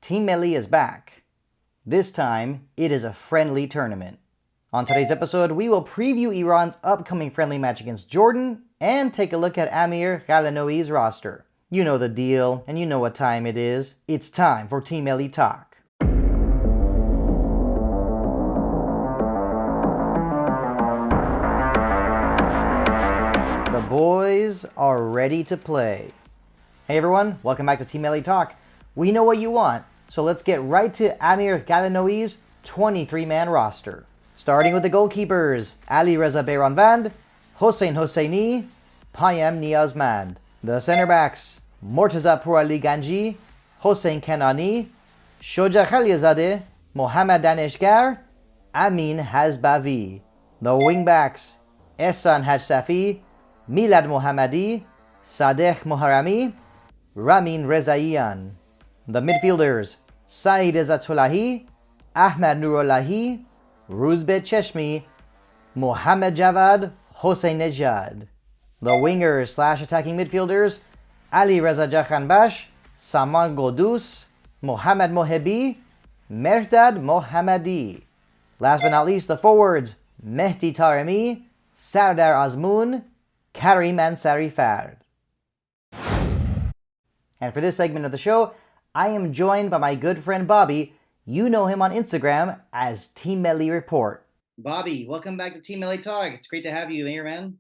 Team Melli is back. This time, it is a friendly tournament. On today's episode, we will preview Iran's upcoming friendly match against Jordan and take a look at Amir Ghalenoei's roster. You know the deal, and you know what time it is. It's time for Team Melli Talk. The boys are ready to play. Hey everyone, welcome back to Team Melli Talk. We know what you want, so let's get right to Amir Ghalenoei's 23-man roster. Starting with the goalkeepers, Ali Reza Behranvand, Hossein Hosseini, Payam Niazmand. The center backs, Mortaza Pourali Ganji, Hossein Kanani, Shoja Khaliazadeh, Mohammad Daneshgar, Amin Hazbavi. The wing backs, Ehsan Hajsafi, Milad Mohammadi, Sadegh Moharrami, Ramin Rezaian. The midfielders, Saeed Izzatullahi, Ahmad Nurullahi, Ruzbeh Cheshmi, Mohammad Javad, Hossein Nejad. The wingers / attacking midfielders, Ali Reza Jakhanbash, Saman Godus, Mohammad Mohebi, Mehrdad Mohammadi. Last but not least, the forwards, Mehdi Taremi, Sardar Azmoun, Karim Ansari Fard. And for this segment of the show, I am joined by my good friend Bobby. You know him on Instagram as Team Melli Report. Bobby, welcome back to Team Melli Talk. It's great to have you here, man.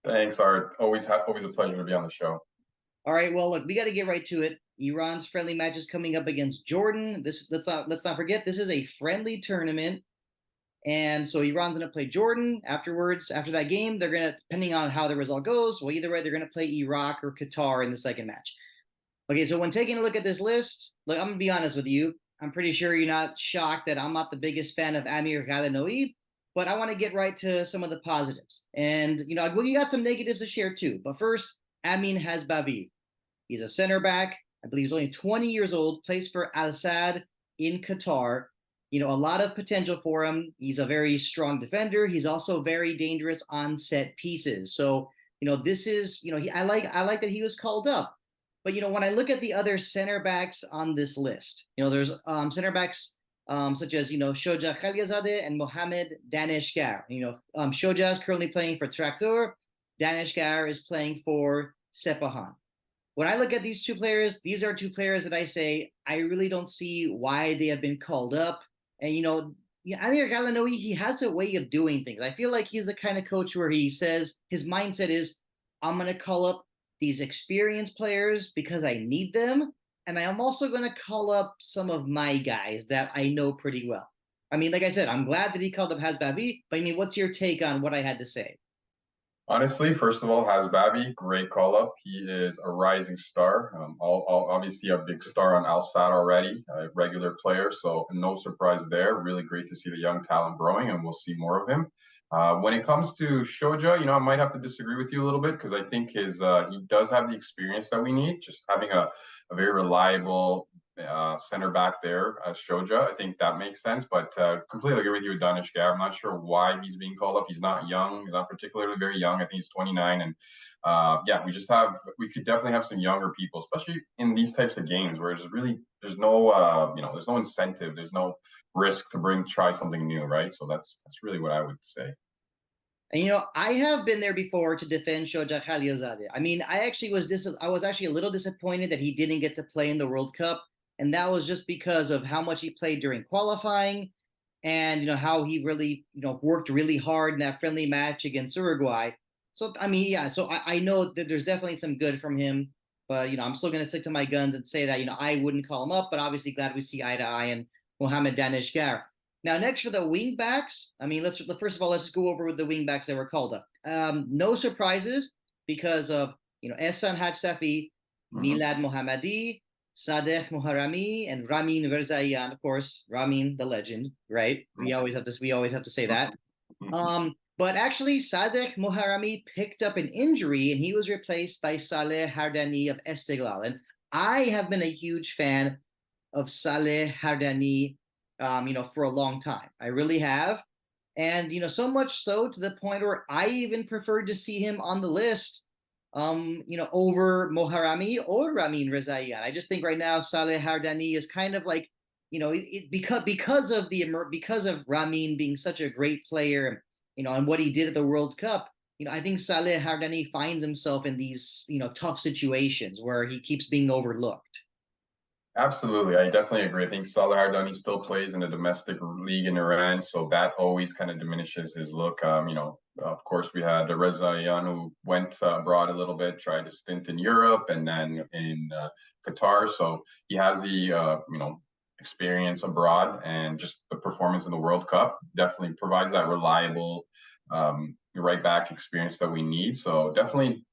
Thanks, Art. Always a pleasure to be on the show. All right, well, look, we got to get right to it. Iran's friendly match is coming up against Jordan. Let's not forget, this is a friendly tournament. And so Iran's going to play Jordan. Afterwards, after that game, they're going to, depending on how the result goes, well, either way, they're going to play Iraq or Qatar in the second match. Okay, so when taking a look at this list, look, I'm going to be honest with you. I'm pretty sure you're not shocked that I'm not the biggest fan of Amir Ghalenoei, but I want to get right to some of the positives. And, you got some negatives to share too. But first, Amin Hazbavi. He's a center back. I believe he's only 20 years old, plays for Al Sadd in Qatar. A lot of potential for him. He's a very strong defender. He's also very dangerous on set pieces. So, this is, I like that he was called up. But, when I look at the other center backs on this list, there's center backs such as, Shoja Khaliazadeh and Mohammad Daneshgar. Shoja is currently playing for Traktor. Daneshgar is playing for Sepahan. When I look at these two players, these are two players that I say I really don't see why they have been called up. And, Amir Ghalenoei, he has a way of doing things. I feel like he's the kind of coach where he says his mindset is, I'm going to call up these experienced players because I need them. And I am also going to call up some of my guys that I know pretty well. I mean, like I said, I'm glad that he called up Hazbavi, but what's your take on what I had to say? Honestly, first of all, Hazbavi, great call up. He is a rising star. Obviously a big star on Al Sadd already, a regular player. So no surprise there. Really great to see the young talent growing, and we'll see more of him. When it comes to Shoja, I might have to disagree with you a little bit because I think he does have the experience that we need. Just having a very reliable center back there, Shoja, I think that makes sense. But completely agree with you with Daneshgar. I'm not sure why he's being called up. He's not young. He's not particularly very young. I think he's 29. And we could definitely have some younger people, especially in these types of games where there's no incentive, there's no risk to try something new, right? So that's really what I would say. And I have been there before to defend Shoja Khaliazadeh. I was actually a little disappointed that he didn't get to play in the World Cup, and that was just because of how much he played during qualifying, and how he really worked really hard in that friendly match against Uruguay. So I know that there's definitely some good from him, but I'm still going to stick to my guns and say that I wouldn't call him up, but obviously glad we see eye to eye and Mohammad Daneshgar. Now, next for the wing backs, let's just go over with the wing backs that were called up. No surprises because of Ehsan Hajsafi, Milad Mohammadi, Sadegh Moharrami, and Ramin Rezaian. Of course, Ramin the legend, right? We always have to say that. But actually, Sadegh Moharrami picked up an injury and he was replaced by Saleh Hardani of Esteghlal. And I have been a huge fan of Saleh Hardani for a long time. I really have. And, so much so to the point where I even preferred to see him on the list over Moharami or Ramin Rezaian. I just think right now Saleh Hardani is kind of like, because of Ramin being such a great player, and what he did at the World Cup. I think Saleh Hardani finds himself in these, tough situations where he keeps being overlooked. Absolutely, I definitely agree. I think Salah Ardani still plays in the domestic league in Iran, so that always kind of diminishes his look. Of course, we had Reza Ayan, who went abroad a little bit, tried a stint in Europe and then in Qatar. So he has the experience abroad, and just the performance in the World Cup definitely provides that reliable right back experience that we need. So definitely.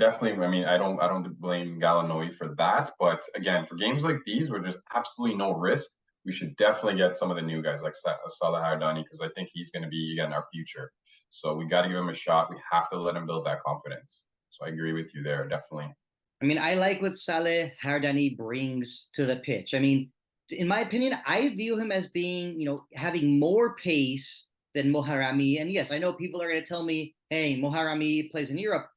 I mean, I don't blame Ghalenoei for that, but again, for games like these where there's absolutely no risk, we should definitely get some of the new guys like Salah Hardani, because I think he's going to be again our future. So we got to give him a shot. We have to let him build that confidence. So I agree with you there, definitely. I mean, I like what Saleh Hardani brings to the pitch. I mean, in my opinion, I view him as being, having more pace than Moharami. And yes, I know people are going to tell me, hey, Moharami plays in Europe.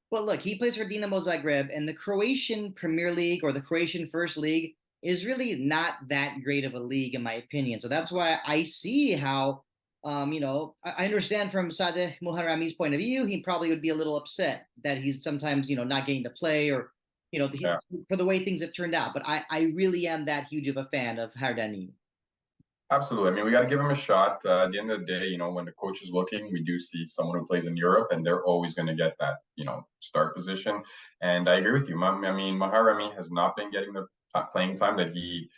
But look, he plays for Dinamo Zagreb, and the Croatian Premier League, or the Croatian First League, is really not that great of a league, in my opinion. So that's why I see how, I understand from Sadeh Moharami's point of view, he probably would be a little upset that he's sometimes, not getting to play, or, Yeah. for the way things have turned out. But I really am that huge of a fan of Hardani. Absolutely. I mean, we got to give him a shot. At the end of the day, when the coach is looking, we do see someone who plays in Europe, and they're always going to get that, start position. And I agree with you. I mean, Maharami has not been getting the playing time that he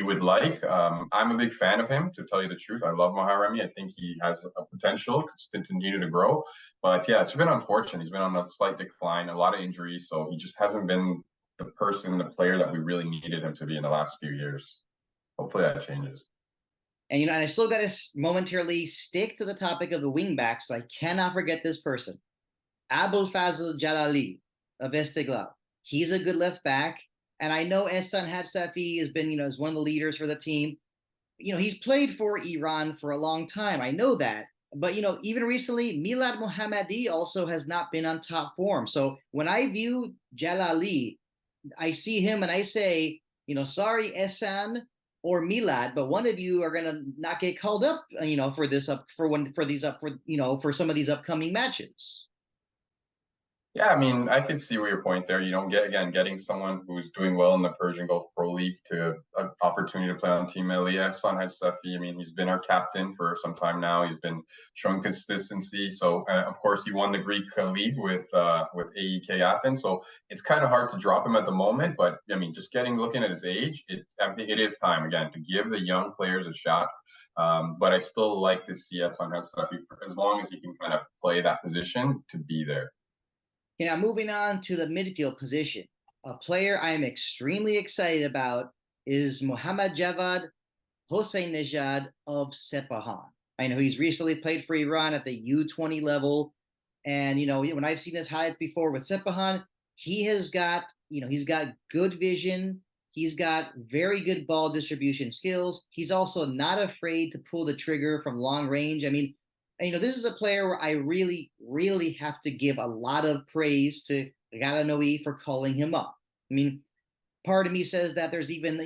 would like. I'm a big fan of him, to tell you the truth. I love Maharami. I think he has a potential to continue to grow. But yeah, it's been unfortunate. He's been on a slight decline, a lot of injuries, so he just hasn't been the player that we really needed him to be in the last few years. Hopefully that changes. And I still got to momentarily stick to the topic of the wingbacks. I cannot forget this person, Abul Fazl Jalali of Esteghlal. He's a good left back, and I know Ehsan Hadsafi has been, is one of the leaders for the team. He's played for Iran for a long time. I know that, but even recently, Milad Mohammadi also has not been on top form. So when I view Jalali, I see him and I say, sorry, Ehsan or Milad, but one of you are gonna not get called up, for some of these upcoming matches. Yeah, I mean, I could see where your point there. You don't getting someone who's doing well in the Persian Gulf Pro League to an opportunity to play on Team Melli. Sanat Safi, I mean, he's been our captain for some time now. He's been showing consistency. So, of course, he won the Greek league with AEK Athens. So it's kind of hard to drop him at the moment. But I mean, just looking at his age, I think it is time again to give the young players a shot. But I still like to see Sanat Safi, as long as he can kind of play that position, to be there. Okay, now moving on to the midfield position. A player I am extremely excited about is Mohammad Javad Hossein-Nejad of Sepahan. I know he's recently played for Iran at the U20 level. And, when I've seen his highlights before with Sepahan, he's got good vision. He's got very good ball distribution skills. He's also not afraid to pull the trigger from long range. I mean, this is a player where I really, really have to give a lot of praise to Ghalenoei for calling him up. I mean, part of me says that there's even,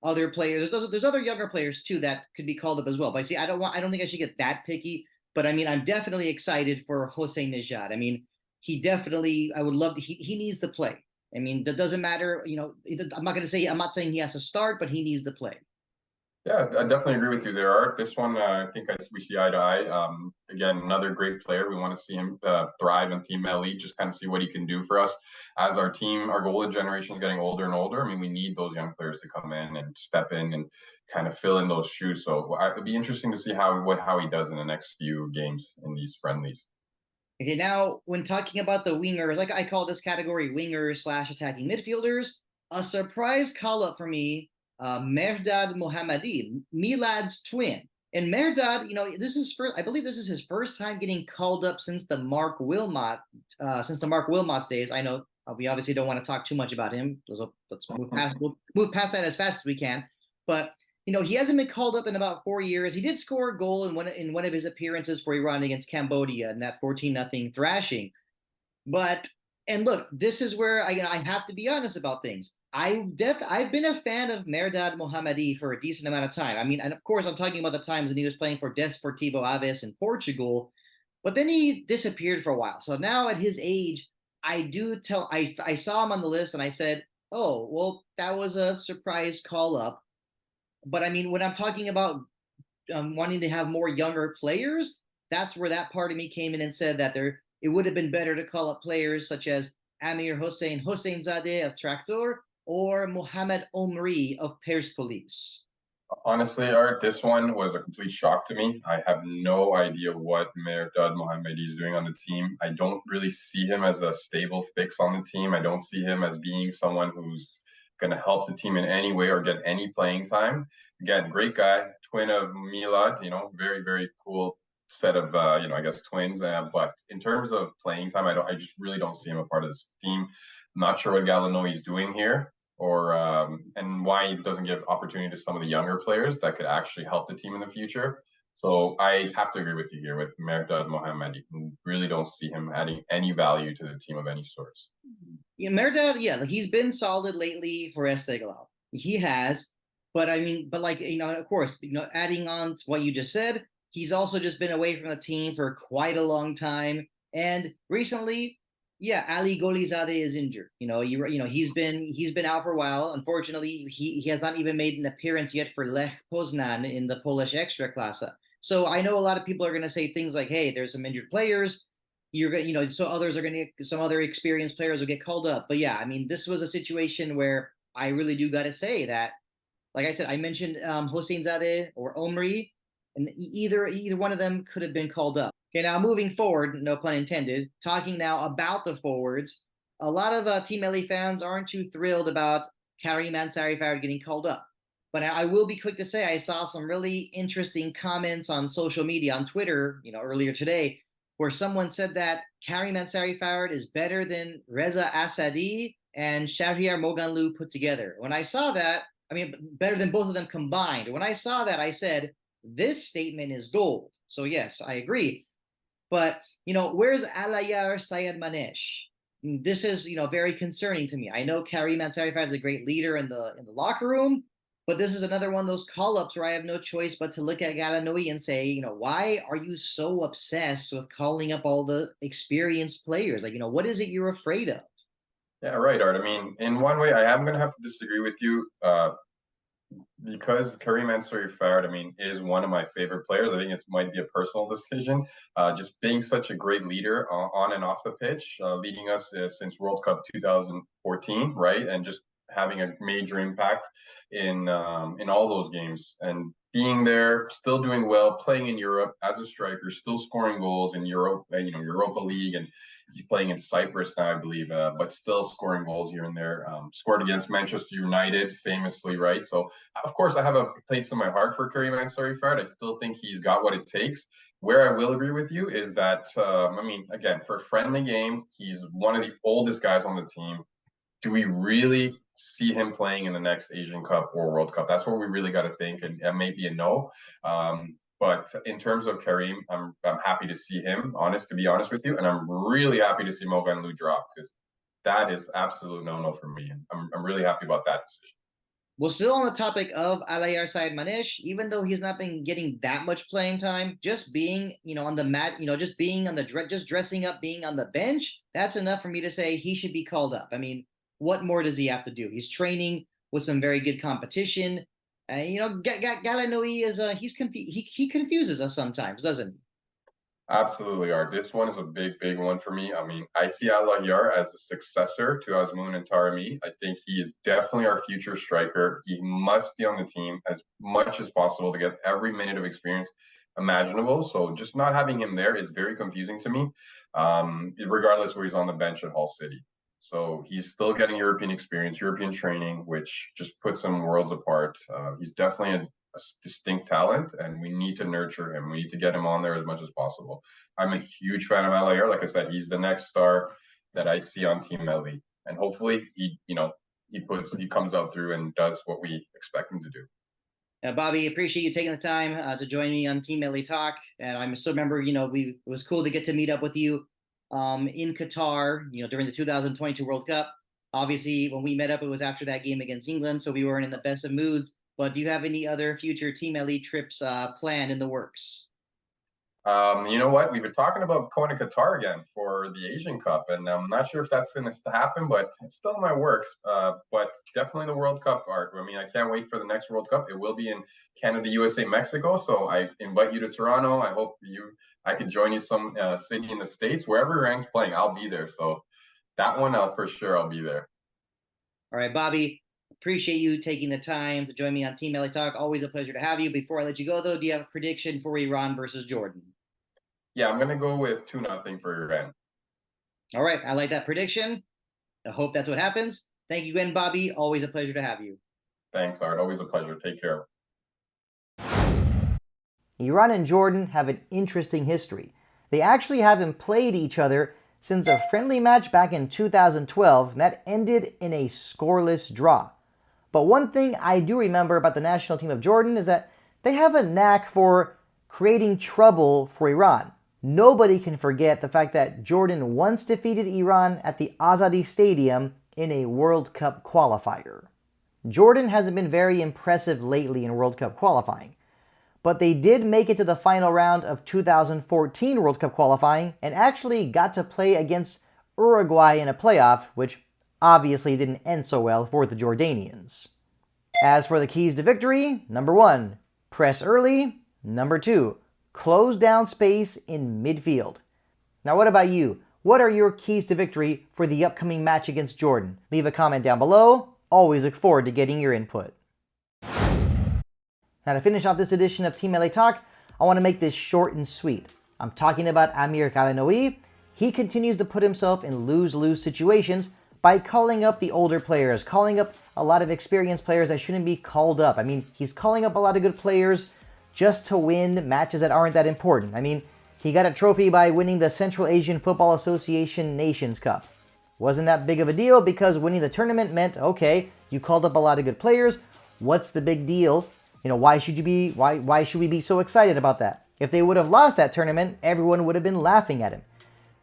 other players. There's other younger players too that could be called up as well. But I don't think I should get that picky. But I mean, I'm definitely excited for Hossein-Nejad. I mean, I would love to, he needs to play. I mean, that doesn't matter. I'm not saying he has to start, but he needs to play. Yeah, I definitely agree with you there, Art. This one, I think we see eye to eye. Again, another great player. We want to see him thrive in Team Melli, just kind of see what he can do for us. As our goalie generation is getting older and older, I mean, we need those young players to come in and step in and kind of fill in those shoes. So it'd be interesting to see how he does in the next few games in these friendlies. Okay, now when talking about the wingers, like I call this category wingers / attacking midfielders, a surprise call up for me, Mehrdad Mohammadi, Milad's twin. And Mehrdad, I believe this is his first time getting called up since the Mark Wilmot's days. I know we obviously don't want to talk too much about him. Let's move past that as fast as we can. But he hasn't been called up in about 4 years. He did score a goal in one of his appearances for Iran against Cambodia in that 14-0 thrashing. But And look, this is where I have to be honest about things. I've been a fan of Mehrdad Mohammadi for a decent amount of time. I mean, and of course, I'm talking about the times when he was playing for Desportivo Aves in Portugal, but then he disappeared for a while. So now at his age, I saw him on the list and I said, oh, well, that was a surprise call up. But I mean, when I'm talking about wanting to have more younger players, that's where that part of me came in and said that it would have been better to call up players such as Amir Hosseinzadeh of Tractor or Mohamed Omri of Persepolis. Honestly, Art, this one was a complete shock to me. I have no idea what Mehrdad Mohammadi is doing on the team. I don't really see him as a stable fix on the team. I don't see him as being someone who's going to help the team in any way or get any playing time. Again, great guy, twin of Milad, very, very cool set of, I guess twins. But in terms of playing time, I just really don't see him a part of this team. I'm not sure what Ghalenoei is doing here or and why he doesn't give opportunity to some of the younger players that could actually help the team in the future. So I have to agree with you here with Mehrdad Mohammadi. Really don't see him adding any value to the team of any sorts. Yeah, Mehrdad, yeah, he's been solid lately for Esteghlal. He has, but I mean, but like of course, adding on to what you just said, he's also just been away from the team for quite a long time, and recently yeah, Ali Golizadeh is injured. He's been out for a while. Unfortunately, he has not even made an appearance yet for Lech Poznan in the Polish Ekstraklasa. So I know a lot of people are going to say things like, "Hey, there's some injured players. You're going, so others are going to, some other experienced players will get called up." But yeah, I mean, this was a situation where I really do got to say that, like I said, I mentioned Hosseinzadeh or Omri, and either one of them could have been called up. Okay, now moving forward, no pun intended, talking now about the forwards, a lot of Team Melli fans aren't too thrilled about Karim Ansari-Farad getting called up. But I will be quick to say I saw some really interesting comments on social media, on Twitter, earlier today, where someone said that Karim Ansari-Farad is better than Reza Asadi and Shahriar Moganlu put together. When I saw that, I mean, better than both of them combined. When I saw that, I said, this statement is gold. So yes, I agree. But, where's Alayar Sayed Manesh? This is, very concerning to me. I know Karim Ansari-Farad is a great leader in the locker room, but this is another one of those call-ups where I have no choice but to look at Ghalenoei and say, why are you so obsessed with calling up all the experienced players? Like, what is it you're afraid of? Yeah, right, Art. I mean, in one way, I am going to have to disagree with you. Because Karim Ansari-Farad, I mean, is one of my favorite players. I think it might be a personal decision. Just being such a great leader on and off the pitch, leading us since World Cup 2014, right, and just having a major impact in all those games and being there, still doing well, playing in Europe as a striker, still scoring goals in Europe, Europa League, and he's playing in Cyprus now, I believe, but still scoring goals here and there. Scored against Manchester United, famously, right? So, of course, I have a place in my heart for Karim Ansari-Farad. I still think he's got what it takes. Where I will agree with you is that, I mean, again, for a friendly game, he's one of the oldest guys on the team. Do we really see him playing in the next Asian Cup or World Cup? That's what we really got to think, and maybe a no. But in terms of Karim, I'm happy to see him, to be honest with you, and I'm really happy to see Moganlu drop because that is absolute no for me. I'm really happy about that decision. Well, still on the topic of Alayar Sayed Manesh, even though he's not been getting that much playing time, just being, on the mat, just being on just dressing up, being on the bench, that's enough for me to say he should be called up. I mean, what more does he have to do? He's training with some very good competition. Ghalenoei is he confuses us sometimes, doesn't he? Absolutely, Art. This one is a big one for me. I mean, I see Alayar as the successor to Azmoun and Taremi. I think he is definitely our future striker. He must be on the team as much as possible to get every minute of experience imaginable. So just not having him there is very confusing to me, regardless where he's on the bench at Hull City. So he's still getting European experience, European training, which just puts him worlds apart. He's definitely a distinct talent, and we need to nurture him. We need to get him on there as much as possible. I'm a huge fan of Alayar. Like I said, he's the next star that I see on Team Melli, and hopefully he comes out through and does what we expect him to do. Bobby, appreciate you taking the time to join me on Team Melli Talk, and I'm still remember, it was cool to get to meet up with you. in Qatar, during the 2022 World Cup. Obviously, when we met up, it was after that game against England, so we weren't in the best of moods. But do you have any other future Team Melli trips planned in the works? You know what? We've been talking about going to Qatar again for the Asian Cup, and I'm not sure if that's going to happen, but it's still in my works. But definitely the World Cup, Art. I mean, I can't wait for the next World Cup. It will be in Canada, USA, Mexico. So I invite you to Toronto. I hope I could join you some city in the States, wherever Iran's playing. I'll be there. So that one, for sure, I'll be there. All right, Bobby. Appreciate you taking the time to join me on Team Melli Talk. Always a pleasure to have you. Before I let you go, though, do you have a prediction for Iran versus Jordan? Yeah, I'm going to go with 2-0 for Iran. All right, I like that prediction. I hope that's what happens. Thank you again, Bobby. Always a pleasure to have you. Thanks, Art. Always a pleasure. Take care. Iran and Jordan have an interesting history. They actually haven't played each other since a friendly match back in 2012 that ended in a scoreless draw. But one thing I do remember about the national team of Jordan is that they have a knack for creating trouble for Iran. Nobody can forget the fact that Jordan once defeated Iran at the Azadi Stadium in a World Cup qualifier. Jordan hasn't been very impressive lately in World Cup qualifying, but they did make it to the final round of 2014 World Cup qualifying and actually got to play against Uruguay in a playoff, which obviously didn't end so well for the Jordanians. As for the keys to victory, number 1, press early. Number 2, close down space in midfield. Now what about you? What are your keys to victory for the upcoming match against Jordan? Leave a comment down below. Always look forward to getting your input. Now to finish off this edition of Team Melli Talk, I want to make this short and sweet. I'm talking about Amir Ghalenoei. He continues to put himself in lose-lose situations by calling up the older players, calling up a lot of experienced players that shouldn't be called up. I mean, he's calling up a lot of good players just to win matches that aren't that important. I mean, he got a trophy by winning the Central Asian Football Association Nations Cup. Wasn't that big of a deal because winning the tournament meant, okay, you called up a lot of good players. What's the big deal? Why should we be so excited about that? If they would have lost that tournament, everyone would have been laughing at him.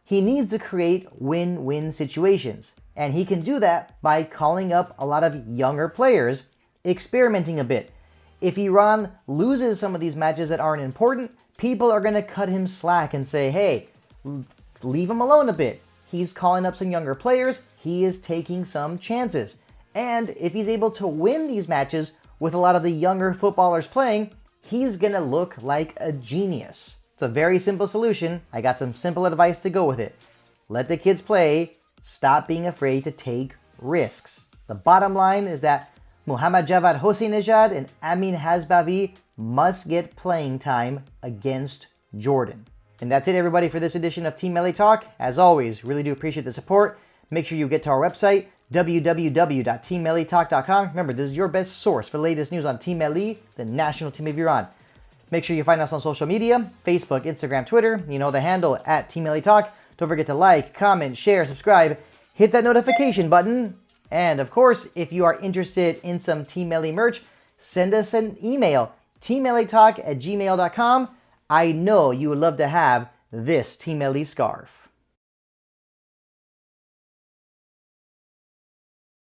He needs to create win-win situations, and he can do that by calling up a lot of younger players, experimenting a bit. If Iran loses some of these matches that aren't important, people are going to cut him slack and say, hey, leave him alone a bit. He's calling up some younger players. He is taking some chances. And if he's able to win these matches with a lot of the younger footballers playing, he's going to look like a genius. It's a very simple solution. I got some simple advice to go with it. Let the kids play. Stop being afraid to take risks. The bottom line is that Muhammad Javad Hoseinejad and Amin Hasbavi must get playing time against Jordan. And that's it, everybody, for this edition of Team Melli Talk. As always, really do appreciate the support. Make sure you get to our website, www.teammellitalk.com. Remember, this is your best source for the latest news on Team Melli, the national team of Iran. Make sure you find us on social media, Facebook, Instagram, Twitter. You know the handle, at Team Melli Talk. Don't forget to like, comment, share, subscribe. Hit that notification button. And of course, if you are interested in some Team Melli merch, send us an email, teammellitalk@gmail.com. I know you would love to have this Team Melli scarf.